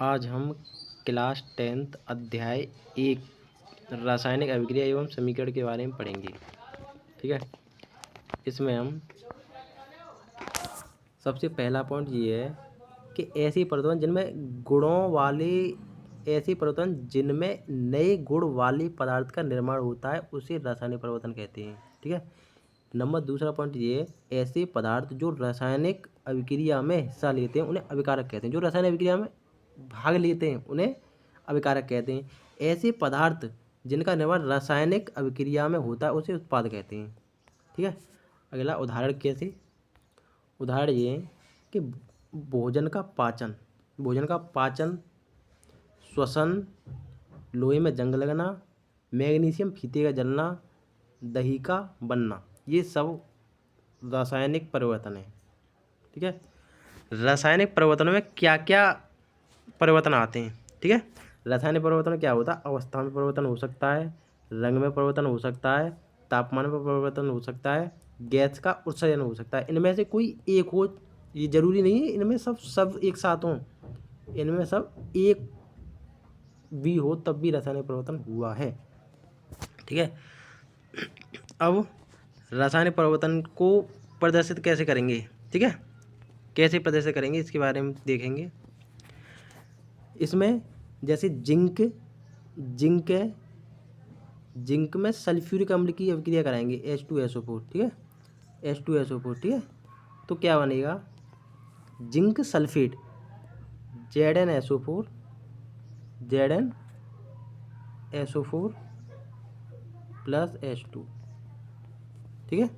आज हम class 10th अध्याय 1 रासायनिक अभिक्रिया एवं समीकरण के बारे में पढ़ेंगे। ठीक है, इसमें हम सबसे पहला पॉइंट ये है कि ऐसी परिवर्तन जिनमें नए गुण वाले पदार्थ का निर्माण होता है उसे रासायनिक परिवर्तन कहते हैं। ठीक है, नंबर दूसरा पॉइंट ये है, ऐसे पदार्थ जो रासायनिक अभिक्रिया में हिस्सा लेते हैं उन्हें अभिकारक कहते हैं। जो रासायनिक अभिक्रिया में भाग लेते हैं उन्हें अभिकारक कहते हैं। ऐसे पदार्थ जिनका निर्माण रासायनिक अभिक्रिया में होता है उसे उत्पाद कहते हैं। ठीक है, अगला उदाहरण कैसे, उदाहरण ये है कि भोजन का पाचन, श्वसन, लोहे में जंग लगना, मैग्नीशियम फीते का जलना, दही का बनना, ये सब रासायनिक परिवर्तन है। ठीक है, रासायनिक परिवर्तनों में क्या क्या परिवर्तन आते हैं। ठीक है, रासायनिक परिवर्तन क्या होता है, अवस्था में परिवर्तन हो सकता है, रंग में परिवर्तन हो सकता है, तापमान में परिवर्तन हो सकता है, गैस का उत्सर्जन हो सकता है। इनमें से कोई एक हो, ये जरूरी नहीं है इनमें सब एक साथ हों, इनमें सब एक भी हो तब भी रासायनिक परिवर्तन हुआ है। ठीक है, अब रासायनिक परिवर्तन को प्रदर्शित कैसे करेंगे। ठीक है, कैसे प्रदर्शित करेंगे इसके बारे में देखेंगे। इसमें जैसे जिंक में सल्फ्यूरिक अम्ल की अभिक्रिया कराएंगे H2SO4। ठीक है, H2SO4। ठीक है, तो क्या बनेगा, zinc sulphate ZnSO4 plus H2। ठीक है,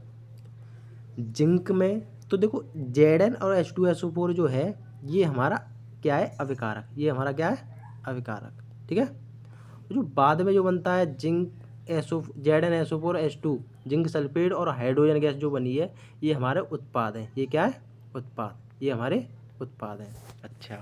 जिंक में तो देखो Zn और H2SO4 जो है ये हमारा क्या है, अभिकारक। ये हमारा क्या है, अभिकारक। ठीक है, जो बाद में जो बनता है ZnSO4H2, जिंक सल्फेट और हाइड्रोजन गैस जो बनी है ये हमारे उत्पाद हैं। ये क्या है, उत्पाद, ये हमारे उत्पाद हैं। अच्छा,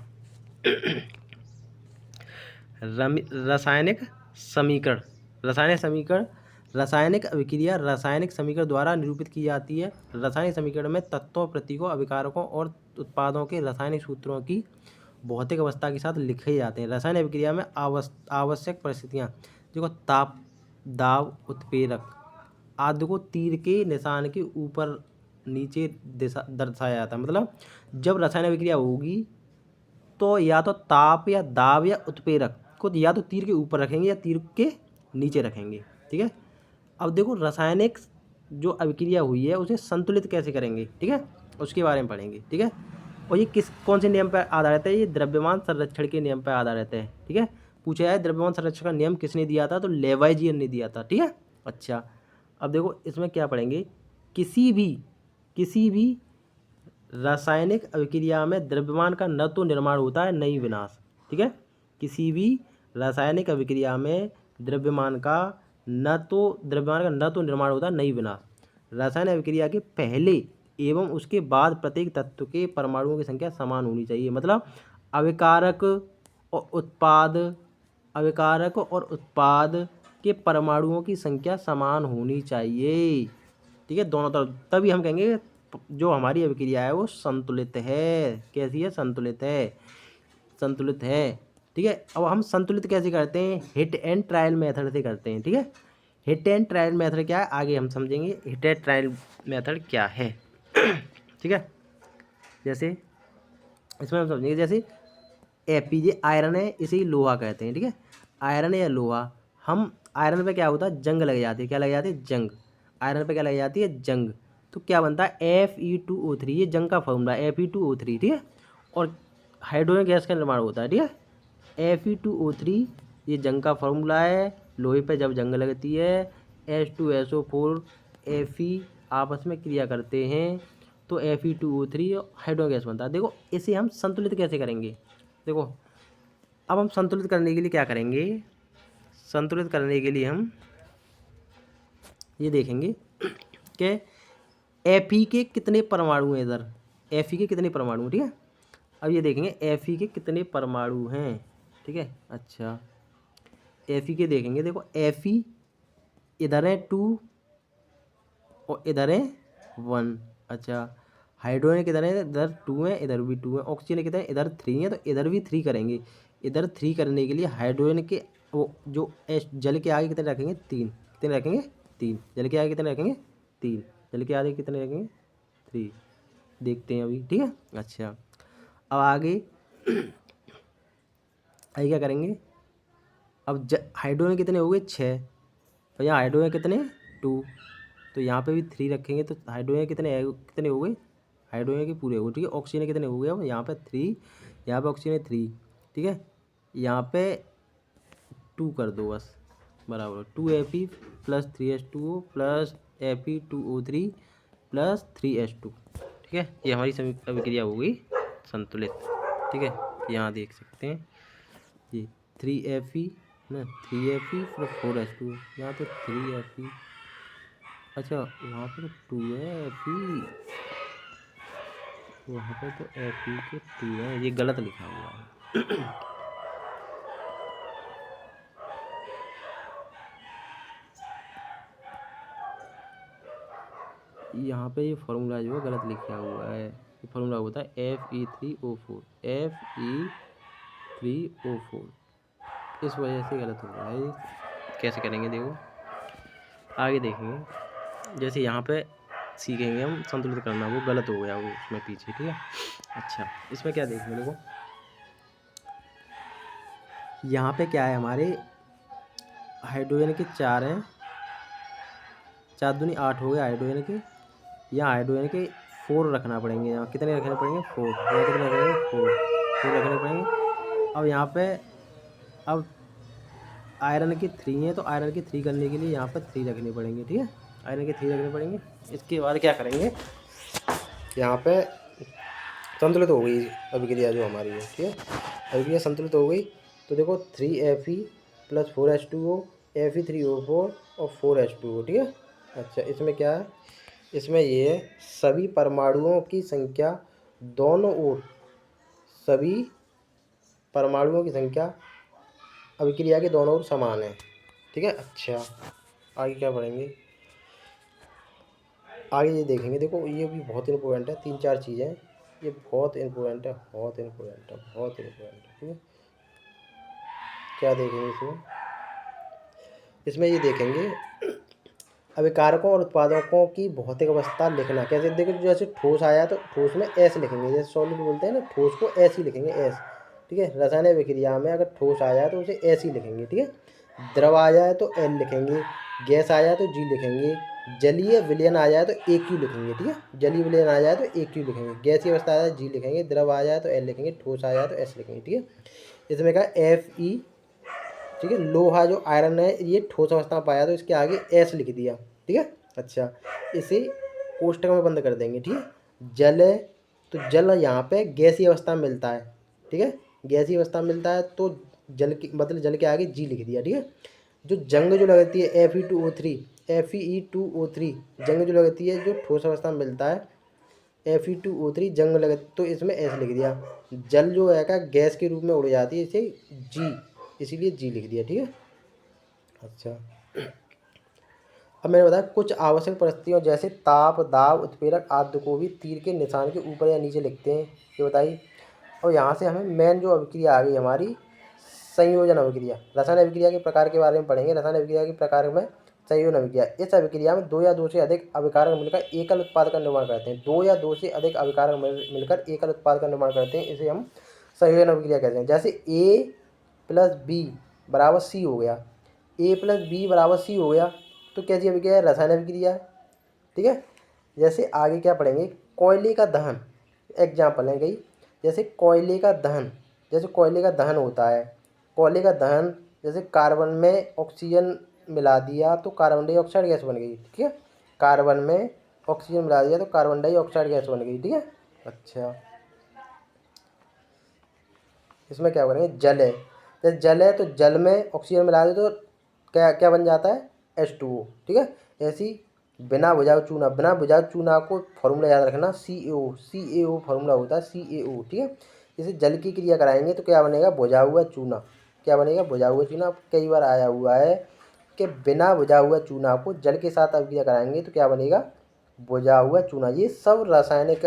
रासायनिक समीकरण रासायनिक अभिक्रिया रासायनिक समीकरण द्वारा निरूपित की जाती है। रासायनिक समीकरण में तत्वों, प्रतीकों, अभिकारकों और उत्पादों के रासायनिक सूत्रों की भौतिक अवस्था के साथ लिखे जाते हैं। रासायनिक अभिक्रिया में आवश्यक परिस्थितियाँ देखो, ताप, दाब, उत्प्रेरक आदि को तीर के निशान के ऊपर नीचे दिशा दर्शाया जाता है। मतलब जब रासायनिक अभिक्रिया होगी तो या तो ताप या दाब या उत्प्रेरक को या तो तीर के ऊपर रखेंगे या तीर के नीचे रखेंगे। ठीक है, अब देखो रासायनिक जो अभिक्रिया हुई है उसे संतुलित कैसे करेंगे। ठीक है, उसके बारे में पढ़ेंगे। ठीक है, और ये कौन से नियम पर आधारित है, ये द्रव्यमान संरक्षण के नियम पर आधारित है। ठीक है, पूछा है द्रव्यमान संरक्षण का नियम किसने दिया था, तो लेवाइजियन ने दिया था। ठीक है, अच्छा, अब देखो इसमें क्या पढ़ेंगे, किसी भी रासायनिक अभिक्रिया में द्रव्यमान का न तो निर्माण होता है न ही विनाश। ठीक है, किसी भी रासायनिक अभिक्रिया में द्रव्यमान का न तो निर्माण होता है न ही विनाश। रासायनिक अभिक्रिया के पहले एवं उसके बाद प्रत्येक तत्व के परमाणुओं की संख्या समान होनी चाहिए। मतलब अभिकारक और उत्पाद के परमाणुओं की संख्या समान होनी चाहिए। ठीक है, दोनों तरफ, तभी हम कहेंगे जो हमारी अभिक्रिया है वो संतुलित है। कैसी है, संतुलित है। ठीक है, अब हम संतुलित कैसे करते हैं, हिट एंड ट्रायल मेथड से करते हैं। ठीक है, हिट एंड ट्रायल मेथड क्या है आगे हम समझेंगे, हिट एंड ट्रायल मेथड क्या है। ठीक है, जैसे इसमें हम समझेंगे, जैसे Fe आयरन है, इसे ही लोहा कहते हैं। ठीक है, आयरन या लोहा, हम आयरन पे क्या होता है, जंग लग जाती है। क्या लग जाती है, जंग। आयरन पे क्या लग जाती है, जंग। तो क्या बनता है Fe2O3, ये जंग का फॉर्मूला है Fe2O3। ठीक है, और हाइड्रोजन गैस का निर्माण होता है। ठीक है, Fe2O3 ये जंग का फॉर्मूला है। लोहे पे जब जंग लगती है H2SO4 Fe आपस में क्रिया करते हैं तो Fe2O3 हाइड्रोजन गैस बनता है। देखो इसे हम संतुलित कैसे करेंगे, देखो अब हम संतुलित करने के लिए क्या करेंगे, संतुलित करने के लिए हम ये देखेंगे कि Fe के कितने परमाणु हैं इधर, Fe के कितने परमाणु। ठीक है, अब ये देखेंगे Fe के कितने परमाणु हैं। ठीक है, अच्छा Fe के देखेंगे, देखो Fe इधर है 2 और इधर है 1। अच्छा, हाइड्रोजन कितने हैं, इधर 2 है, इधर भी 2 है। ऑक्सीजन कितने हैं, इधर 3 है, तो इधर भी 3 करेंगे। इधर 3 करने के लिए हाइड्रोजन के वो जो जल के आगे कितने रखेंगे, 3। कितने रखेंगे, 3। जल के आगे कितने रखेंगे, 3। जल के आगे कितने रखेंगे, 3। देखते हैं अभी, ठीक है। अच्छा, अब आगे आगे क्या करेंगे, अब हाइड्रोजन कितने हो गए, 6। और यहाँ हाइड्रोजन कितने, 2। तो यहाँ पे भी 3 रखेंगे, तो हाइड्रोजन कितने हो गए, हाइड्रोजन के पूरे हो गए, ठीक है। ऑक्सीजन कितने हो गए, अब यहाँ पे 3, यहाँ पे ऑक्सीजन 3, ठीक है। यहाँ पे 2 कर दो बस, बराबर 2Fe plus 3H2O plus Fe2O3 plus 3H2, ठीक है। ये हमारी सभी अभिक्रिया हो गई संतुलित, ठीक है। यहाँ देख सकते हैं ये 3Fe ना, 3Fe प्लस 4H2O, यहाँ तो 3Fe, अच्छा वहाँ पे तो 2 है Fe, वहाँ पे तो Fe के 2 है, ये गलत लिखा हुआ है। यहाँ पे ये फार्मूला जो है गलत लिखा हुआ है। ये फार्मूला होता है Fe3O4, Fe3O4, इस वजह से गलत हो रहा है। कैसे करेंगे देखो, आगे देखेंगे। जैसे यहाँ पे सीखेंगे हम संतुलित करना, वो गलत हो गया वो उसमें पीछे, ठीक है। अच्छा, इसमें क्या देखेंगे देखो, यहाँ पे क्या है, हमारे हाइड्रोजन के 4 हैं, 4 दूनी 8 हो गए हाइड्रोजन के। यहाँ हाइड्रोजन के 4 रखना पड़ेंगे, यहाँ कितने रखने पड़ेंगे, 4। यहाँ कितने रखेंगे, 4 रखने पड़ेंगे। अब यहाँ पे अब आयरन के 3 है, तो आयरन के 3 करने के लिए यहाँ पर 3 रखने पड़ेंगे, ठीक है। आयरन के 3 रखने पड़ेंगे। इसके बाद क्या करेंगे, यहाँ पे संतुलित हो गई अभिक्रिया जो हमारी है, ठीक है। अभिक्रिया संतुलित हो गई, तो देखो 3Fe प्लस 4H2O, Fe3O4 और 4H2O, ठीक है। अच्छा, इसमें क्या है, इसमें ये है सभी परमाणुओं की संख्या दोनों ओर, सभी परमाणुओं की संख्या अभिक्रिया के दोनों ओर समान है, ठीक है। अच्छा, आगे क्या पढ़ेंगे, आगे ये देखेंगे। देखो ये भी बहुत इंपॉर्टेंट है, 3-4 चीज़ें, ये बहुत इंपॉर्टेंट है, बहुत इंपॉर्टेंट है, बहुत इंपॉर्टेंट है, ठीक है। क्या देखेंगे इसमें, इसमें ये देखेंगे अभिकारकों और उत्पादकों की भौतिक अवस्था लिखना। कैसे, देखो जैसे ठोस आया तो ठोस में एस लिखेंगे, जैसे सॉलिड बोलते हैं ना, ठोस को एस ही लिखेंगे, एस, ठीक है। रासायनिक विक्रिया में अगर ठोस आ जाए तो उसे एस ही लिखेंगे, ठीक है। द्रव आ जाए तो एल लिखेंगे, गैस आ जाए तो जी लिखेंगे, जलीय विलयन आ जाए तो ए क्यू लिखेंगे, ठीक है। जलीय विलयन आ जाए तो ए क्यू लिखेंगे, गैसीय अवस्था आ जाए जी लिखेंगे, द्रव आ जाए तो एल लिखेंगे, ठोस आ जाए तो एस लिखेंगे, ठीक है। इसमें कहा Fe, ठीक है। लोहा जो आयरन है ये ठोस अवस्था में पाया तो इसके आगे एस लिख दिया, ठीक है। अच्छा, इसे कोष्टक में बंद कर देंगे, ठीक है। जल है तो जल यहाँ पे गैसीय अवस्था में मिलता है, ठीक है। गैसीय अवस्था में मिलता है तो जल की मतलब जल के आगे जी लिख दिया, ठीक है। जो जंग जो लगती है Fe2O3, Fe2O3 जंग जो लगती है, जो ठोस अवस्था में मिलता है Fe2O3 जंग लग, तो इसमें एस लिख दिया। जल जो है का गैस के रूप में उड़ जाती है, इसे जी, इसीलिए जी लिख दिया, ठीक है। अच्छा, अब मैंने बताया कुछ आवश्यक परिस्थितियों जैसे ताप, दाब, उत्प्रेरक आदि को भी तीर के निशान के ऊपर या नीचे लिखते हैं, ये बताइए। और यहाँ से हमें मेन जो अभिक्रिया आ गई हमारी संयोजन अभिक्रिया। रसायन अभिक्रिया के प्रकार के बारे में पढ़ेंगे। रसायन अभिक्रिया के प्रकार में संयोजन अभिक्रिया, इस अभिक्रिया में 2 या 2 से अधिक अभिकारक मिलकर एकल उत्पाद का निर्माण करते हैं। 2 या 2 से अधिक अभिकारक मिलकर एकल उत्पाद का निर्माण करते हैं, इसे हम संयोजन अभिक्रिया कहते हैं। जैसे A प्लस बी बराबर सी हो गया, A प्लस बी बराबर सी हो गया, तो कैसी अभिक्रिया है, रसायन अभिक्रिया है, ठीक है। जैसे आगे क्या पढ़ेंगे, कोयले का दहन, एग्जाम्पल है गई, जैसे कोयले का दहन, जैसे कोयले का दहन होता है, कोयले का दहन जैसे कार्बन में ऑक्सीजन मिला दिया तो कार्बन डाइऑक्साइड गैस बन गई, ठीक है। कार्बन में ऑक्सीजन मिला दिया तो कार्बन डाइऑक्साइड गैस बन गई, ठीक है। अच्छा, इसमें क्या करेंगे, जल है, जैसे जल है तो जल में ऑक्सीजन मिला दे तो क्या क्या बन जाता है, H2O, ठीक है। ऐसी बिना बुझाऊ चूना, बिना बुझाऊ चूना को फॉर्मूला याद रखना, CaO फॉर्मूला होता है CaO, ठीक है। जैसे जल की क्रिया कराएंगे तो क्या बनेगा, बुझा हुआ चूना, क्या बनेगा, बुझा हुआ चूना। कई बार आया हुआ है कि बिना बुझा हुआ चूना को जल के साथ अभिक्रिया कराएंगे तो क्या बनेगा, बुझा हुआ चूना। ये सब रासायनिक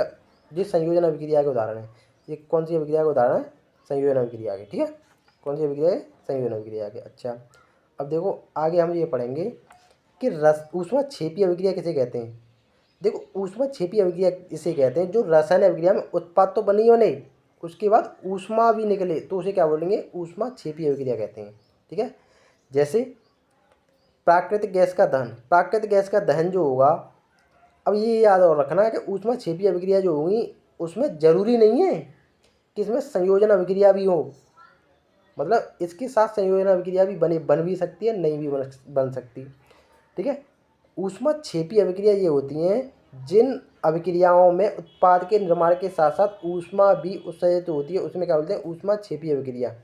ये संयोजन अभिक्रिया के उदाहरण है। ये कौन सी अभिक्रिया का उदाहरण है? संयोजन अभिक्रिया के। ठीक है, कौन सी अभिक्रिया है? संयोजन अभिक्रिया के। अच्छा, अब देखो आगे हम ये पढ़ेंगे कि रस ऊष्माक्षेपी अभिक्रिया किसे कहते हैं। देखो ऊष्माक्षेपी अभिक्रिया इसे कहते हैं जो रासायनिक अभिक्रिया में उत्पाद तो बनी हो नहीं, उसके बाद ऊष्मा भी निकले तो उसे क्या बोलेंगे? ऊष्माक्षेपी अभिक्रिया कहते हैं। ठीक है, जैसे प्राकृतिक गैस का दहन। प्राकृतिक गैस का दहन जो होगा, अब ये याद और रखना है कि ऊष्माक्षेपी अभिक्रिया जो होगी उसमें ज़रूरी नहीं है कि इसमें संयोजन अभिक्रिया भी हो, मतलब इसके साथ संयोजन अभिक्रिया भी बन भी सकती है, नहीं भी बन सकती। ठीक है, ऊष्माक्षेपी अभिक्रिया ये होती हैं जिन अभिक्रियाओं में उत्पाद के निर्माण के साथ साथ ऊष्मा भी उत्सर्जित होती है, उसमें क्या बोलते हैं? ऊष्माक्षेपी अभिक्रिया।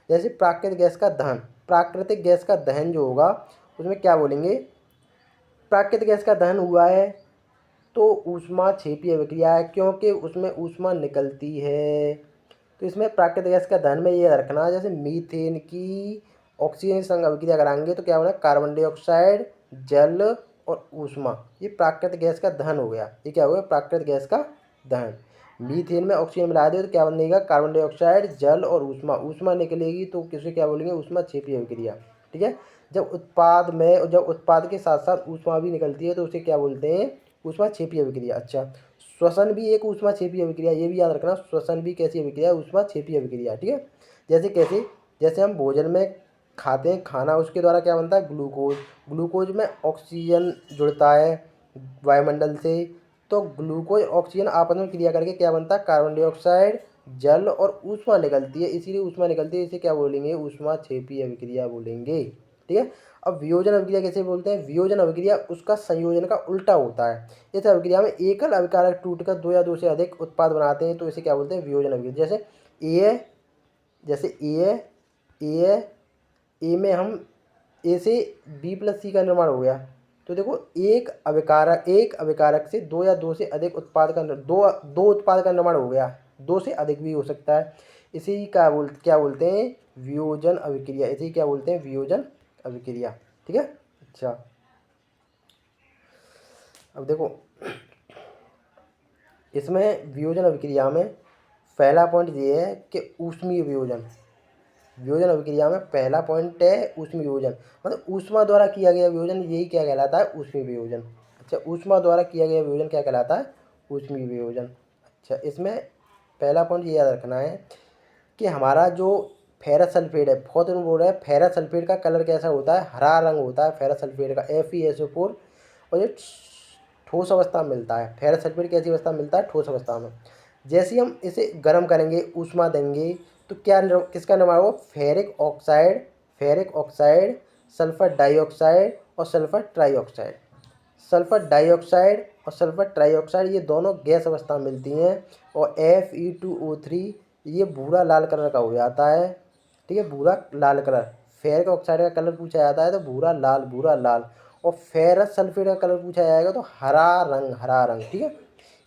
जैसे प्राकृतिक गैस का दहन, प्राकृतिक गैस का दहन जो होगा उसमें क्या बोलेंगे? प्राकृतिक गैस का दहन हुआ है तो ऊष्माक्षेपी अभिक्रिया है, क्योंकि उसमें ऊष्मा निकलती है। तो इसमें प्राकृतिक गैस का दहन में ये रखना है, जैसे मीथेन की ऑक्सीजन के संग अभिक्रिया कराएंगे तो क्या होना? कार्बन डाइऑक्साइड, जल और ऊष्मा, ये प्राकृतिक गैस का दहन हो गया। ये क्या हो गया? प्राकृतिक गैस का दहन। मीथेन में ऑक्सीजन मिला दे तो क्या बनेगा? कार्बन डाइऑक्साइड, जल और ऊष्मा। ऊष्मा निकलेगी तो किसे क्या बोलेंगे? ऊष्माक्षेपी अभिक्रिया। ठीक है, जब उत्पाद के साथ साथ ऊष्मा भी निकलती है तो उसे क्या बोलते हैं? ऊष्माक्षेपी अभिक्रिया। अच्छा, श्वसन भी एक ऊष्माक्षेपी अभिक्रिया, ये भी याद रखना। श्वसन भी कैसी अभिक्रिया? ऊष्माक्षेपी अभिक्रिया। ठीक है, जैसे कैसे? जैसे हम भोजन में खाते हैं खाना, उसके द्वारा क्या बनता है? ग्लूकोज। ग्लूकोज में ऑक्सीजन जुड़ता है वायुमंडल से, तो ग्लूकोज ऑक्सीजन आपस में क्रिया करके क्या बनता है? कार्बन डाइऑक्साइड, जल और ऊष्मा निकलती है, इसीलिए ऊष्मा निकलती है, इसे क्या बोलेंगे? ऊष्माक्षेपी अभिक्रिया बोलेंगे। ठीक है, अब वियोजन अभिक्रिया कैसे बोलते हैं? वियोजन अभिक्रिया उसका संयोजन का उल्टा होता है। इस अभिक्रिया में एकल अभिकारक टूटकर दो या दो से अधिक उत्पाद बनाते हैं, तो इसे क्या बोलते हैं? वियोजन अभिक्रिया। जैसे ए में हम ए से बी प्लस सी का निर्माण हो गया, तो देखो एक अभिकारक से दो या दो से अधिक उत्पाद का दो उत्पाद का निर्माण हो गया, दो से अधिक भी हो सकता है। इसे ही क्या बोलते हैं? वियोजन अभिक्रिया। इसे ही क्या बोलते हैं? वियोजन अभिक्रिया। ठीक है, अच्छा अब देखो इसमें वियोजन अभिक्रिया में पहला पॉइंट ये है कि ऊष्मीय वियोजन। वियोजन अभिक्रिया में पहला पॉइंट है ऊष्मीय वियोजन, मतलब ऊष्मा द्वारा किया गया वियोजन, यही क्या कहलाता है? ऊष्मीय वियोजन। अच्छा, ऊष्मा द्वारा किया गया वियोजन क्या कहलाता है? ऊष्मीय वियोजन। अच्छा, इसमें पहला पॉइंट ये याद रखना है कि हमारा जो फेरस सल्फेट है, बहुत दिन बोल रहे हैं, फेरस सल्फेट का कलर कैसा होता है? हरा रंग होता है फेरस सल्फेट का, FeSO4, और ये ठोस अवस्था में मिलता है। फेरस सल्फेट कैसी अवस्था में मिलता है? ठोस अवस्था में। जैसे ही हम इसे गर्म करेंगे, ऊष्मा देंगे, तो किसका निर्माण होगा? फेरिक ऑक्साइड, सल्फर डाइऑक्साइड और सल्फर ट्राइऑक्साइड। सल्फर डाइऑक्साइड और सल्फर ट्राइऑक्साइड ये दोनों गैस अवस्था में मिलती हैं, और Fe2O3 ये भूरा लाल कलर का हो जाता है। ठीक है, भूरा लाल कलर। फेरिक ऑक्साइड का कलर पूछा जाता है तो भूरा लाल, और फेरस सल्फेट का कलर पूछा जाएगा तो हरा रंग। ठीक है,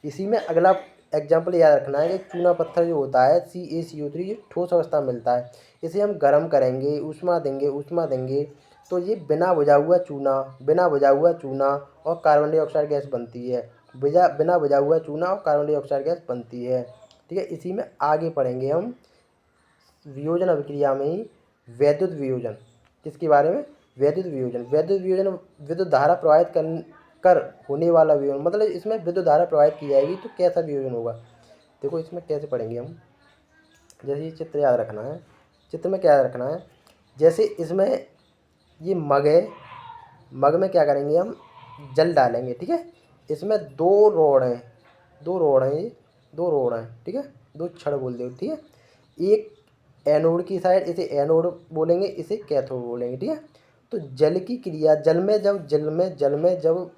इसी में अगला एग्जाम्पल याद रखना है कि चूना पत्थर जो होता है CaCO3 ये ठोस अवस्था में मिलता है। इसे हम गर्म करेंगे, ऊष्मा देंगे तो ये बिना बुझा हुआ चूना और कार्बन डाइऑक्साइड गैस बनती है। बिना बुझा हुआ चूना और कार्बन डाइऑक्साइड गैस बनती है। ठीक है, इसी में आगे पढ़ेंगे हम वियोजन अभिक्रिया में ही वैद्युत वियोजन। किसके बारे में? वैद्युत वियोजन विद्युत धारा प्रवाहित कर होने वाला वियोजन, मतलब इसमें विद्युत धारा प्रवाहित की जाएगी तो कैसा वियोजन होगा? देखो इसमें कैसे पढ़ेंगे हम, जैसे ये चित्र याद रखना है। चित्र में क्या याद रखना है? जैसे इसमें ये मग है, मग में क्या करेंगे? हम जल डालेंगे। ठीक है, इसमें दो रोड हैं, ठीक है, दो छड़ बोल दो। ठीक है, एक एनोड की साइड, इसे एनोड बोलेंगे, इसे कैथोड बोलेंगे। ठीक है, तो जल की क्रिया, जल में जब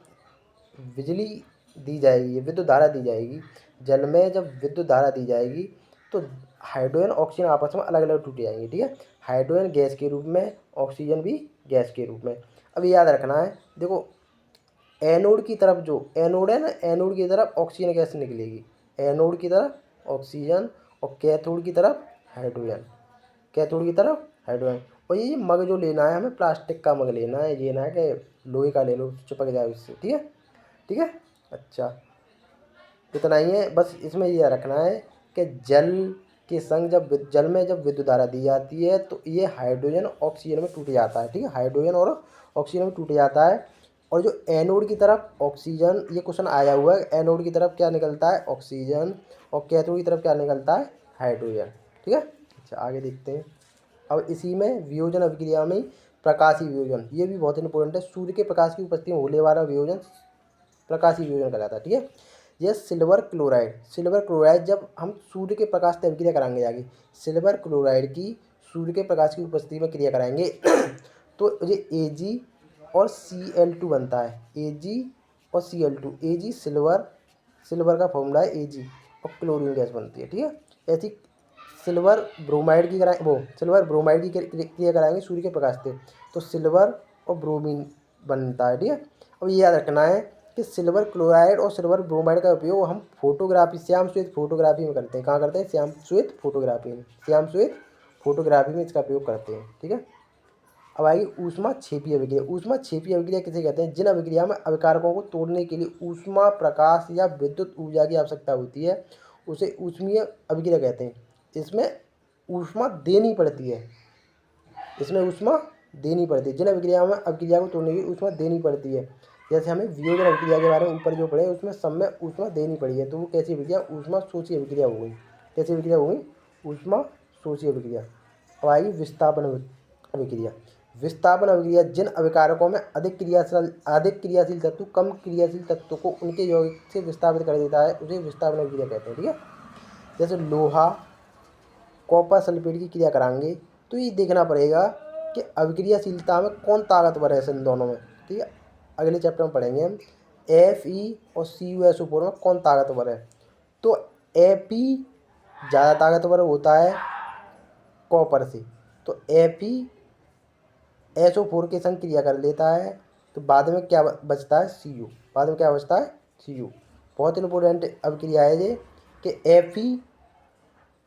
बिजली दी जाएगी, विद्युत धारा दी जाएगी, जल में जब विद्युत धारा दी जाएगी तो हाइड्रोजन ऑक्सीजन आपस में अलग अलग टूट जाएंगे। ठीक है, हाइड्रोजन गैस के रूप में, ऑक्सीजन भी गैस के रूप में। अब याद रखना है, देखो एनोड की तरफ जो एनोड है ना, एनोड की तरफ ऑक्सीजन गैस निकलेगी, एनोड की तरफ ऑक्सीजन, और कैथोड की तरफ हाइड्रोजन। और ये मग जो लेना है हमें, प्लास्टिक का मग लेना है, ये ना है कि लोहे का ले लो चिपक जाए उससे। ठीक है, अच्छा इतना ही है। बस इसमें यह रखना है कि जल के संग जल में जब विद्युत धारा दी जाती है तो ये हाइड्रोजन ऑक्सीजन में टूट जाता है। ठीक है, हाइड्रोजन और ऑक्सीजन में टूट जाता है। और जो एनोड की तरफ ऑक्सीजन, ये क्वेश्चन आया हुआ है, एनोड की तरफ क्या निकलता है? ऑक्सीजन। और कैथोड की तरफ क्या निकलता है? हाइड्रोजन। ठीक है, अच्छा आगे देखते हैं। अब इसी में वियोजन अभिक्रिया में प्रकाशीय वियोजन, ये भी बहुत इंपॉर्टेंट है। सूर्य के प्रकाश की उपस्थिति में होने वाला वियोजन प्रकाशीय वियोजन कहलाता है। ठीक है, यह सिल्वर क्लोराइड जब हम सूर्य के प्रकाश से अभिक्रिया कराएंगे जाके, सिल्वर क्लोराइड की सूर्य के प्रकाश की उपस्थिति में क्रिया कराएंगे तो ये Ag और Cl2 बनता है। Ag और Cl2, Ag सिल्वर का फॉर्मूला है Ag, और क्लोरीन गैस बनती है। ठीक है, ऐसी सिल्वर ब्रोमाइड की क्रिया कराएंगे सूर्य के प्रकाश से, तो सिल्वर और ब्रोमीन बनता है। ठीक है, अब ये याद रखना है कि सिल्वर क्लोराइड और सिल्वर ब्रोमाइड का उपयोग हम फोटोग्राफी, श्याम श्वेत फोटोग्राफी में करते हैं। कहाँ करते हैं? श्याम श्वेत फोटोग्राफी में इसका प्रयोग करते हैं। ठीक है, अब आएगी ऊष्मा क्षेपीय अभिक्रिया। ऊष्मा क्षेपीय अभिक्रिया किसे कहते हैं? जिन अभिक्रिया में अभिकारकों को तोड़ने के लिए ऊष्मा, प्रकाश या विद्युत ऊर्जा की आवश्यकता होती है, उसे ऊष्मीय अभिक्रिया कहते हैं। इसमें ऊष्मा देनी पड़ती है, जिन अभिक्रिया में अभिक्रिया को तोड़ने की ऊष्मा देनी पड़ती है। जैसे हमें वियोजन अभिक्रिया के बारे में ऊपर जो पढ़े, उसमें सब में ऊष्मा देनी पड़ी है, तो वो कैसी अभिक्रिया? ऊष्मा शोषी अभिक्रिया हो गई। कैसी अभिक्रिया हो गई? ऊष्मा शोषी अभिक्रिया। अब आएगी विस्थापन अभिक्रिया। जिन अभिकारकों में अधिक क्रियाशील तत्व कम क्रियाशील तत्व को उनके यौगिक से विस्थापित कर देता है, उसे विस्थापन अभिक्रिया कहते हैं। ठीक है, जैसे लोहा कॉपर सल्फेट की क्रिया कराएंगे तो ये देखना पड़ेगा कि अभिक्रियाशीलता में कौन ताकतवर है इन दोनों में। ठीक है, अगले चैप्टर में पढ़ेंगे हम Fe और CuSO4 में कौन ताकतवर है। तो Fe ज़्यादा ताकतवर होता है कॉपर से, तो FeSO4 के संग क्रिया कर लेता है, तो बाद में क्या बचता है? Cu। बहुत इंपॉर्टेंट अभिक्रिया है ये कि Fe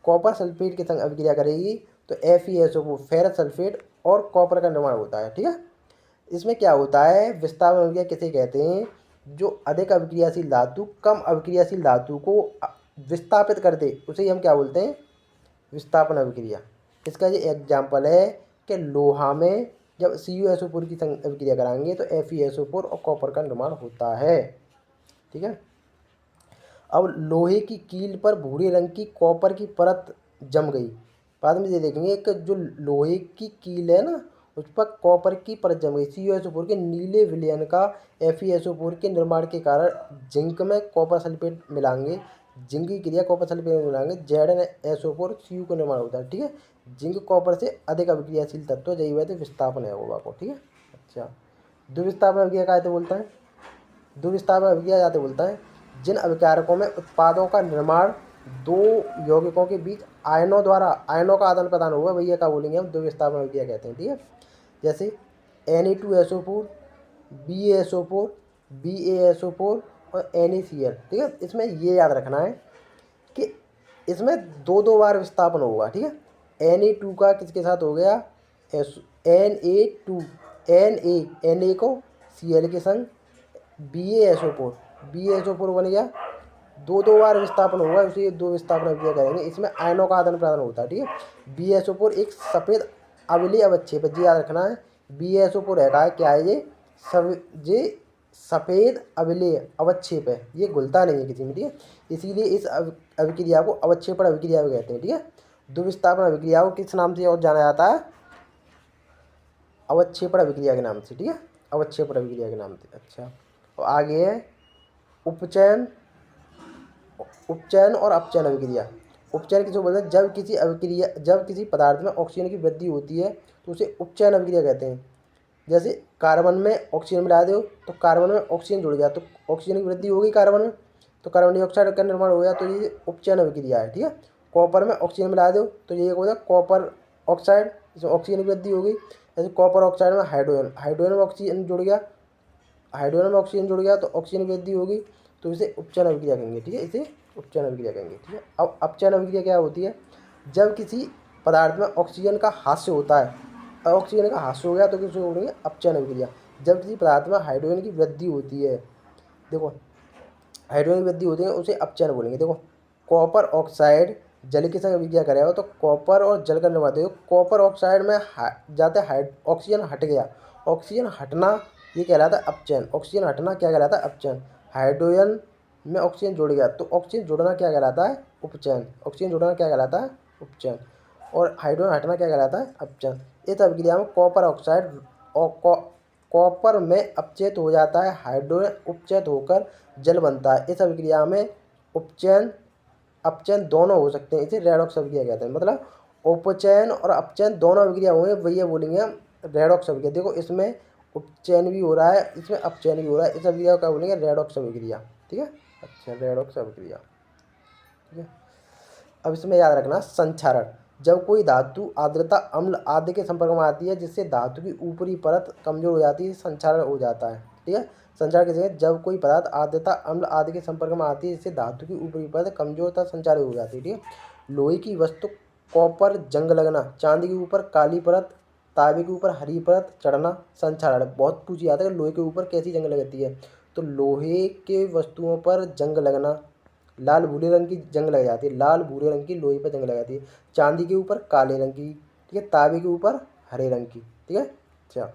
कॉपर सल्फेट के संग अभिक्रिया करेगी तो FeSO4 फेरस सल्फेट और कॉपर का निर्माण होता है। ठीक है, इसमें क्या होता है? विस्थापन अभिक्रिया किसे कहते हैं? जो अधिक अभिक्रियाशील धातु कम अभिक्रियाशील धातु को विस्थापित कर दे, उसे हम क्या बोलते हैं? विस्थापन अभिक्रिया। इसका ये एग्जाम्पल है कि लोहा में जब CuSO4 की संग अभिक्रिया कराएंगे तो FeSO4 और कॉपर का निर्माण होता है। ठीक है, अब लोहे की कील पर भूरे रंग की कॉपर की परत जम गई। बाद में ये देखेंगे कि जो लोहे की कील है ना, उस पर कॉपर की परत जम गई। CuSO4 के नीले विलयन का FeSO4 के निर्माण के कारण जिंक में कॉपर सल्फेट मिलाएंगे, जिंक की क्रिया कॉपर सल्फेट में मिलाएंगे, ZnSO4 Cu का निर्माण होता है। ठीक है, जिंक कॉपर से अधिक अभिक्रियाशील तत्व, यही वजह से विस्थापन है होगा को। ठीक है, अच्छा द्विविस्थापन अभिक्रिया क्या बोलता है? द्विविस्थापन अभिक्रिया जाते बोलता है जिन अभिकारकों में उत्पादों का निर्माण दो यौगिकों के बीच आयनों का आदान प्रदान हुआ, भैया क्या बोलेंगे हम? द्विविस्थापन अभिक्रिया कहते हैं। ठीक है, जैसे Na2SO4 BaSO4 BaSO4 और NaCl। ठीक है, इसमें ये याद रखना है कि इसमें दो बार विस्थापन होगा। ठीक है, Na2 का किसके साथ हो गया? Na को Cl के संग BaSO4 बन गया, दो बार विस्थापन होगा, इसे दो विस्थापन अभिक्रिया करेंगे। इसमें आयनों का आदान प्रदान होता है। ठीक है, BaSO4 एक सफ़ेद अम्लीय अवक्षेप है, जी याद रखना है। BaSO4 है क्या है? ये सफ़ेद अम्लीय अवक्षेप है, ये घुलता नहीं है किसी में। ठीक है, इसीलिए इस अभिक्रिया को अवक्षेपण अभिक्रिया भी कहते हैं। ठीक है, द्विविस्थापन अभिक्रिया को किस नाम से और जाना जाता है? अवक्षेपण अभिक्रिया के नाम से। ठीक है, अवक्षेपण अभिक्रिया के नाम से। अच्छा, तो आगे है उपचयन और अपचयन अभिक्रिया। उपचयन किसे बोलते हैं? जब किसी पदार्थ में ऑक्सीजन की वृद्धि होती है तो उसे उपचयन अभिक्रिया कहते हैं। जैसे कार्बन में ऑक्सीजन मिला दो तो कार्बन में ऑक्सीजन जुड़ गया, तो ऑक्सीजन की वृद्धि हो गई कार्बन में, तो कार्बन डाइऑक्साइड का निर्माण हो गया, तो ये उपचयन अभिक्रिया है। ठीक है, कॉपर में ऑक्सीजन मिला दो तो ये हो गया कॉपर ऑक्साइड, इसमें ऑक्सीजन की वृद्धि हो गई। जैसे कॉपर ऑक्साइड में हाइड्रोजन में ऑक्सीजन जुड़ गया, तो ऑक्सीजन की वृद्धि होगी, तो इसे उपचयन अभिक्रिया कहेंगे। ठीक है, इसे उपचयन अभिक्रिया कहेंगे। ठीक है, अब अपचयन अभिक्रिया क्या होती है? जब किसी पदार्थ में ऑक्सीजन का ह्रास होता है, ऑक्सीजन का ह्रास हो गया तो किसे बोलेंगे? अपचयन अभिक्रिया। जब किसी पदार्थ में हाइड्रोजन की वृद्धि होती है, देखो हाइड्रोजन की वृद्धि होती है उसे अपचयन बोलेंगे। देखो कॉपर ऑक्साइड जल के संग अभिक्रिया करेगा तो कॉपर और जल का निर्माण, देखो कॉपर ऑक्साइड में जाते ऑक्सीजन हट गया, ऑक्सीजन हटना ये कहलाता है अपचयन। ऑक्सीजन हटना क्या कहलाता है? अपचयन। हाइड्रोजन में ऑक्सीजन जुड़ गया तो ऑक्सीजन जुड़ना क्या कहलाता है? उपचयन। ऑक्सीजन जुड़ना क्या कहलाता है? उपचयन। और हाइड्रोजन हटना क्या कहलाता है? अपचयन। इस अभिक्रिया में कॉपर ऑक्साइड और कॉपर में अपचयित हो जाता है, हाइड्रोजन उपचयित होकर जल बनता है। इस अभिक्रिया में उपचयन अपचयन दोनों हो सकते हैं, इसे रेडॉक्स अभिक्रिया कहते हैं। मतलब उपचयन और अपचयन दोनों अभिक्रिया हुए वही बोलेंगे हम रेडॉक्स अभिक्रिया। देखो इसमें उपचयन भी हो रहा है, इसमें अपचयन भी हो रहा है, इस अभिक्रिया को क्या बोलेंगे? रेडॉक्स अभिक्रिया। ठीक है, अच्छा रेडॉक्स अभिक्रिया। ठीक है, अब इसमें याद रखना संक्षारण, जब कोई धातु आर्द्रता अम्ल आदि के संपर्क में आती है जिससे धातु की ऊपरी परत कमजोर हो जाती है, संक्षारण हो जाता है। ठीक है, संक्षारण किसे? जब कोई पदार्थ आर्द्रता अम्ल आदि के संपर्क में आती है जिससे धातु की ऊपरी परत कमजोर तथा संक्षारित हो जाती है। ठीक है, लोहे की वस्तु कॉपर जंग लगना, चांदी के ऊपर काली परत, तांबे के ऊपर हरी परत चढ़ना संक्षारण। बहुत पूछ जाता है लोहे के ऊपर कैसी जंग लगती है, तो लोहे के वस्तुओं पर जंग लगना, लाल भूरे रंग की जंग लग जाती है, लाल भूरे रंग की लोहे पर जंग लग जाती है। चांदी के ऊपर काले रंग की, ठीक है, तांबे के ऊपर हरे रंग की। ठीक है, अच्छा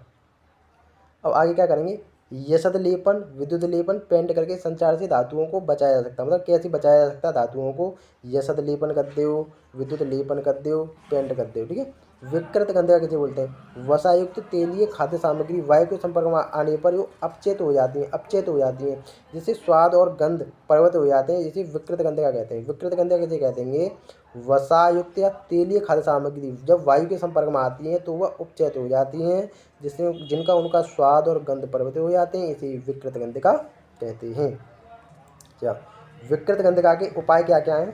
अब आगे क्या करेंगे? यशद लेपन, विद्युत लेपन पेंट करके संचार से धातुओं को बचाया जा सकता है। मतलब कैसे बचाया जा सकता है धातुओं को? यशद लेपन कर दो, विद्युत लेपन कर दो, पेंट कर दो। ठीक है, विकृत गंधक किसे बोलते हैं? वसायुक्त तेलीय खाद्य सामग्री वायु के संपर्क में आने पर वो अपचेत हो जाती हैं, अपचेत हो जाती हैं, जिससे स्वाद और गंध परिवर्तित हो जाते हैं, जिसे विकृत गंधक कहते हैं। विकृत गंधक किसे कहते हैं? वसायुक्त या तेलीय खाद्य सामग्री जब वायु के संपर्क में आती हैं तो वह उपचयित हो जाती हैं, जिससे जिनका उनका स्वाद और गंध परिवर्तित हो जाते हैं, इसे विकृत गंधिका कहते हैं। अच्छा, विकृत गंधिका के उपाय क्या क्या हैं?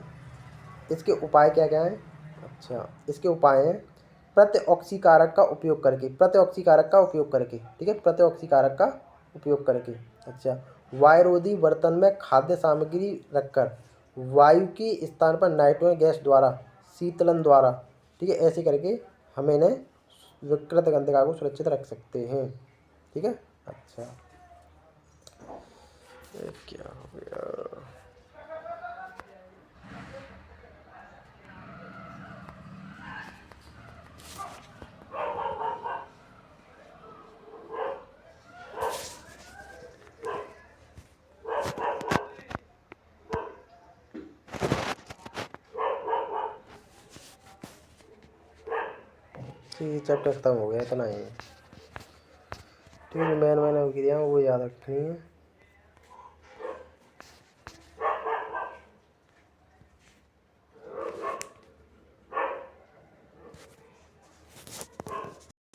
इसके उपाय क्या क्या हैं? अच्छा, इसके उपाय हैं प्रत्यऑक्सीकारक का उपयोग करके, प्रत्यऑक्सीकारक का उपयोग करके। ठीक है, प्रत्यऑक्सीकारक का उपयोग करके। अच्छा, वायुरोधी बर्तन में खाद्य सामग्री रखकर वायु के स्थान पर नाइट्रोजन गैस द्वारा शीतलन द्वारा, ठीक है, ऐसे करके हम इन्हें विकृत गंधिका को सुरक्षित रख सकते हैं। ठीक है, अच्छा ये क्या हो गया? ठीक है, चैप्टर खत्म हो गया, इतना ही। ठीक है, मैंने अभिक्रिया वो याद रखनी है।